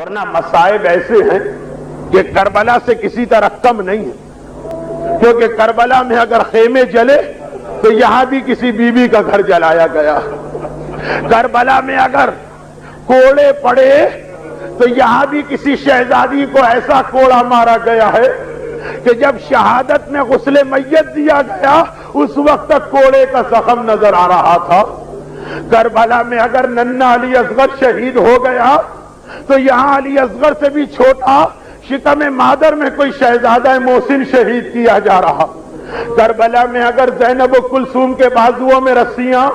ورنہ مصائب ایسے ہیں کہ کربلا سے کسی طرح کم نہیں ہے، کیونکہ کربلا میں اگر خیمے جلے تو یہاں بھی کسی بیوی کا گھر جلایا گیا، کربلا میں اگر کوڑے پڑے تو یہاں بھی کسی شہزادی کو ایسا کوڑا مارا گیا ہے کہ جب شہادت میں غسل میت دیا گیا اس وقت تک کوڑے کا زخم نظر آ رہا تھا۔ کربلا میں اگر ننھا علی اصغر شہید ہو گیا تو یہاں علی اصغر سے بھی چھوٹا شکم مادر میں کوئی شہزادہ محسن شہید کیا جا رہا۔ کربلا میں اگر زینب و کلثوم کے بازوؤں میں رسیاں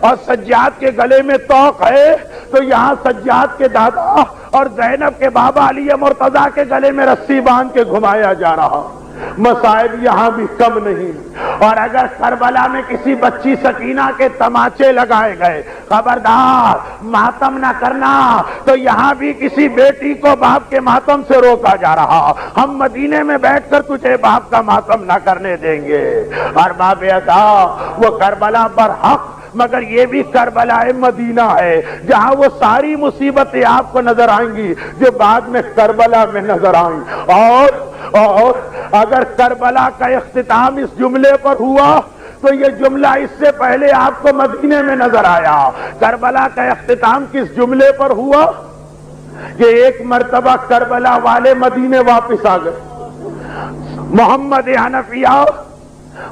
اور سجاد کے گلے میں طوق ہے تو یہاں سجاد کے دادا اور زینب کے بابا علی مرتضیٰ کے گلے میں رسی باندھ کے گھمایا جا رہا۔ مصائب یہاں بھی کم نہیں۔ اور اگر کربلا میں کسی بچی سکینہ کے تماچے لگائے گئے، خبردار ماتم نہ کرنا، تو یہاں بھی کسی بیٹی کو باپ کے ماتم سے روکا جا رہا۔ ہم مدینے میں بیٹھ کر تجھے باپ کا ماتم نہ کرنے دیں گے۔ اور باب ادا وہ کربلا برحق، مگر یہ بھی کربلا مدینہ ہے جہاں وہ ساری مصیبتیں آپ کو نظر آئیں گی جو بعد میں کربلا میں نظر آئیں۔ اور اگر کربلا کا اختتام اس جملے پر ہوا تو یہ جملہ اس سے پہلے آپ کو مدینے میں نظر آیا۔ کربلا کا اختتام کس جملے پر ہوا کہ ایک مرتبہ کربلا والے مدینے واپس آ گئے۔ محمد حنفیہ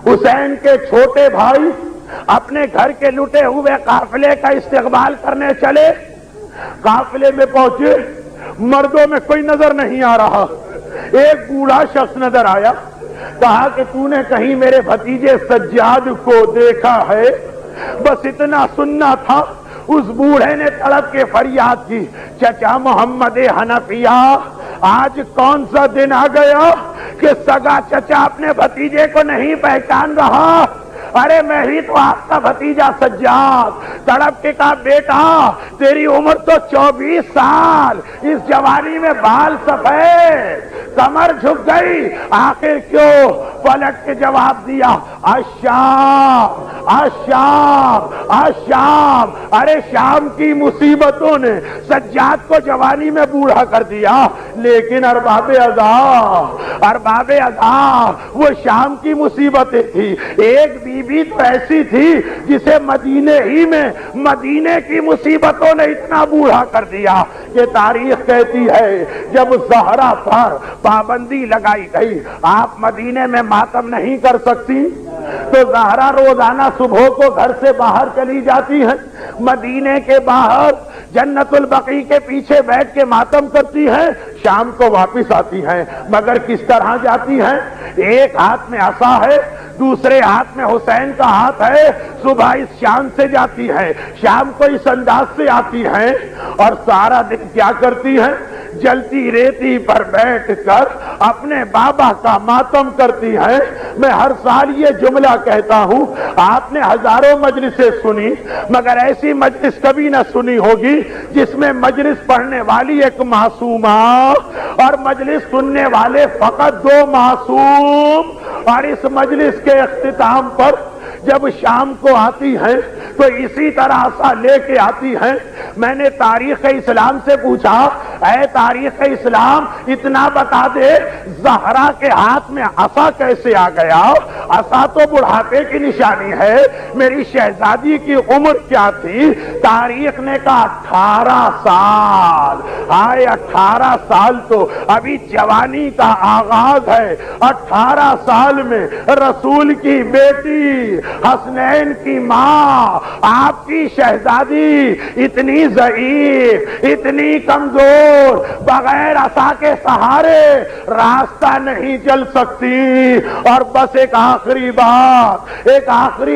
حسین کے چھوٹے بھائی اپنے گھر کے لٹے ہوئے قافلے کا استقبال کرنے چلے۔ قافلے میں پہنچے، مردوں میں کوئی نظر نہیں آ رہا۔ ایک بوڑھا شخص نظر آیا، کہا کہ تو نے کہیں میرے بھتیجے سجاد کو دیکھا ہے؟ بس اتنا سننا تھا۔ اس بوڑھے نے تڑپ کے فریاد کی، چچا محمد حنفیہ، آج کون سا دن آ گیا کہ سگا چچا اپنے بھتیجے کو نہیں پہچان رہا؟ ارے میں ہی تو آپ کا بھتیجا سجاد۔ تڑپ کے کہا، بیٹا تیری عمر تو 24 سال، اس جوانی میں بال سفید، کمر جھک گئی، آخر کیوں؟ پلٹ کے جواب دیا، الشام الشام الشام۔ ارے شام کی مصیبتوں نے سجاد کو جوانی میں بوڑھا کر دیا، لیکن ارباب اذا وہ شام کی مصیبتیں تھی۔ ایک بیوی تو ایسی تھی جسے مدینے ہی میں مدینے کی مصیبتوں نے اتنا بوڑھا کر دیا کہ تاریخ کہتی ہے جب زہرا پر پابندی لگائی گئی آپ مدینے میں ماتم نہیں کر سکتی تو زہرا روزانہ صبح کو گھر سے باہر چلی جاتی ہیں، مدینے کے باہر جنت البقیع کے پیچھے بیٹھ کے ماتم کرتی ہیں، شام کو واپس آتی ہیں۔ مگر کس طرح جاتی ہیں؟ ایک ہاتھ میں عصا ہے، دوسرے ہاتھ میں حسین کا ہاتھ ہے۔ صبح اس شان سے جاتی ہے، شام کو اس انداز سے آتی ہیں، اور سارا دن کیا کرتی ہیں؟ جلتی ریتی پر بیٹھ کر اپنے بابا کا ماتم کرتی ہیں۔ میں ہر سال یہ جملہ کہتا ہوں، آپ نے ہزاروں مجلسیں سنی مگر ایسی مجلس کبھی نہ سنی ہوگی جس میں مجلس پڑھنے والی ایک معصومہ اور مجلس سننے والے فقط 2 معصوم، اور اس مجلس کے اختتام پر جب شام کو آتی ہیں تو اسی طرح عصا لے کے آتی ہیں۔ میں نے تاریخ اسلام سے پوچھا، اے تاریخ اسلام اتنا بتا دے زہرا کے ہاتھ میں عصا کیسے آ گیا؟ عصا تو بڑھاپے کی نشانی ہے، میری شہزادی کی عمر کیا تھی؟ تاریخ نے کہا 18 سال۔ آئے 18 سال تو ابھی جوانی کا آغاز ہے۔ 18 سال میں رسول کی بیٹی حسنین کی ماں آپ کی شہزادی اتنی ضعیف، اتنی کمزور، بغیر عصا کے سہارے راستہ نہیں چل سکتی۔ اور بس ایک آخری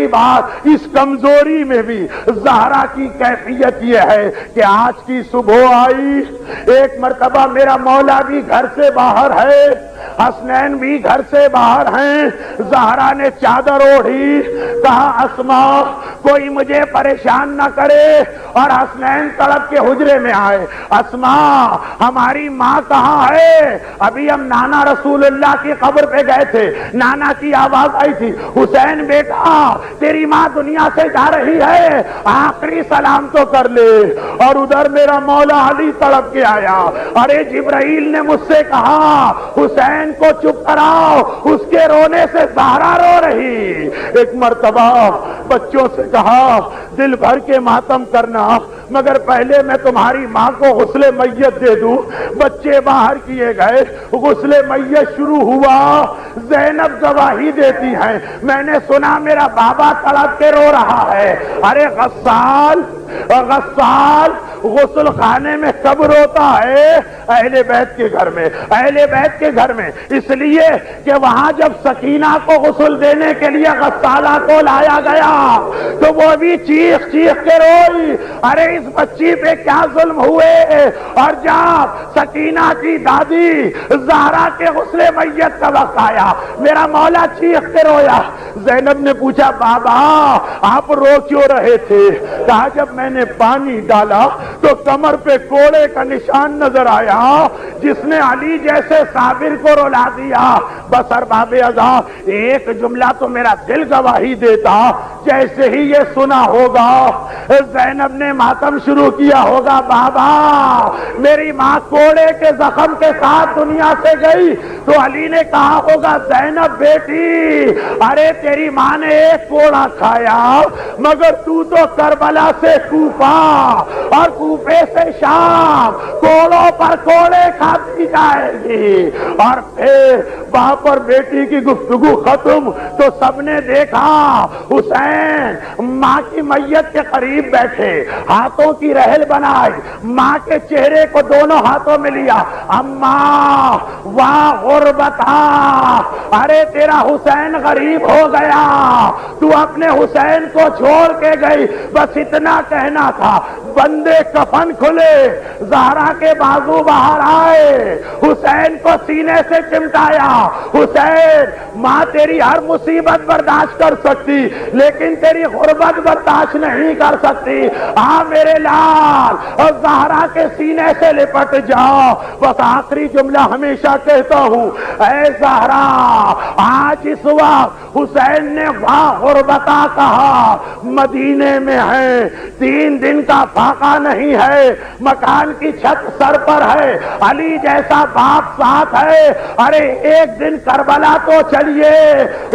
بات، اس کمزوری میں بھی زہرا کی کیفیت یہ ہے کہ آج کی صبح آئی، ایک مرتبہ میرا مولا بھی گھر سے باہر ہے، حسنین بھی گھر سے باہر ہیں، زہرا نے چادر اوڑھی، کہا اسما کوئی مجھے پریشان نہ کرے. اور حسنین تڑپ کے حجرے میں آئے. اسماء ہماری ماں کہاں ہے؟ ابھی ہم نانا رسول اللہ کی قبر پہ گئے تھے, نانا کی آواز آئی تھی, حسین بیٹا تیری ماں دنیا سے جا رہی ہے, آخری سلام تو کر لے. اور ادھر میرا مولا علی تڑپ کے آیا. ارے جبرائیل نے مجھ سے کہا حسین کو چپ کراؤ, اس کے رونے سے زہرا رو رہی. ایک مرتبہ بچوں سے کہا دل بھر کے ماتم کرنا, مگر پہلے میں تمہاری ماں کو غسل میت دے دوں. بچے باہر کیے گئے, غسل میت شروع ہوا. زینب گواہی دیتی ہیں میں نے سنا میرا بابا تڑپ کے رو رہا ہے. ارے غسال غسل خانے میں کب روتا ہے؟ اہل بیت کے گھر میں, اہل بیت کے گھر میں, اس لیے کہ وہاں جب سکینہ کو غسل دینے کے لیے غسالہ کو لایا گیا تو وہ بھی چیخ چیخ کے روئی. ارے اس بچی پہ کیا ظلم ہوئے. اور جب سکینہ کی دادی زہرا کے غسل میت کا وقت آیا, میرا مولا چیخ کے رویا. زینب نے پوچھا بابا آپ رو کیوں رہے تھے؟ کہا جب میں نے پانی ڈالا تو کمر پہ کوڑے کا نشان نظر آیا جس نے علی جیسے صابر کو رلا دیا. بس ارباب ازا ایک جملہ تو میرا دل گواہی دیتا, جیسے ہی یہ سنا ہوگا زینب نے ماتم شروع کیا ہوگا, بابا میری ماں کوڑے کے زخم کے ساتھ دنیا سے گئی. تو علی نے کہا ہوگا زینب بیٹی ارے تیری ماں نے ایک کوڑا کھایا, مگر تو کربلا سے کوفہ اور کوفے سے شام کوڑوں پر کوڑے کھاتی جائے گی. اور پھر وہاں پر بیٹی کی گفتگو ختم تو سب نے دیکھا حسین ماں کی میت کے قریب بیٹھے, ہاتھوں کی رحل بنائی, ماں کے چہرے کو دونوں ہاتھوں میں لیا. اماں واہ غربتا, ارے تیرا حسین غریب ہو گیا, تو اپنے حسین کو چھوڑ کے گئی. بس اتنا کہنا تھا, بندے کفن کھلے, زہرا کے بازو باہر آئے, حسین کو سینے سے چمٹایا. حسین ماں تیری ہر مصیبت برداشت کر سکتی لیکن تیری غربت برداشت نہیں کر سکتی. ہاں میرے لال, اور زہرا کے سینے سے لپٹ جاؤ. بس آخری جملہ ہمیشہ کہتا ہوں, اے زہرا آج اس وقت حسین نے واہ غربتا کہا, مدینے میں ہے, 3 دن کا فاقہ نہیں ہے, مکان کی چھت سر پر ہے, علی جیسا باپ ساتھ ہے. ارے ایک دن کربلا تو چلیے,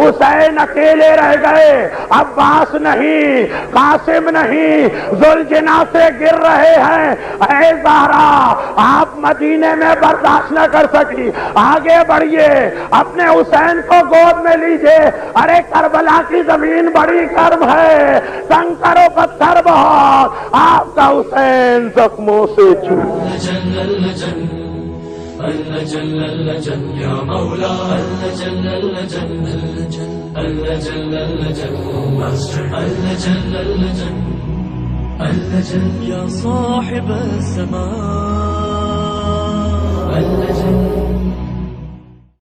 حسین اکیلے رہ گئے, عباس نہیں, قاسم نہیں, ذوالجنا سے گر رہے ہیں. اے زہرا آپ مدینے میں برداشت نہ کر سکی, آگے بڑھیے, اپنے حسین کو گود میں لیجئے. ارے کربلا کی زمین بڑی گرم ہے, تنگ کرو پتھر بہت, آپ کا حسین زخموں سے یا مولا یا صاحب السماء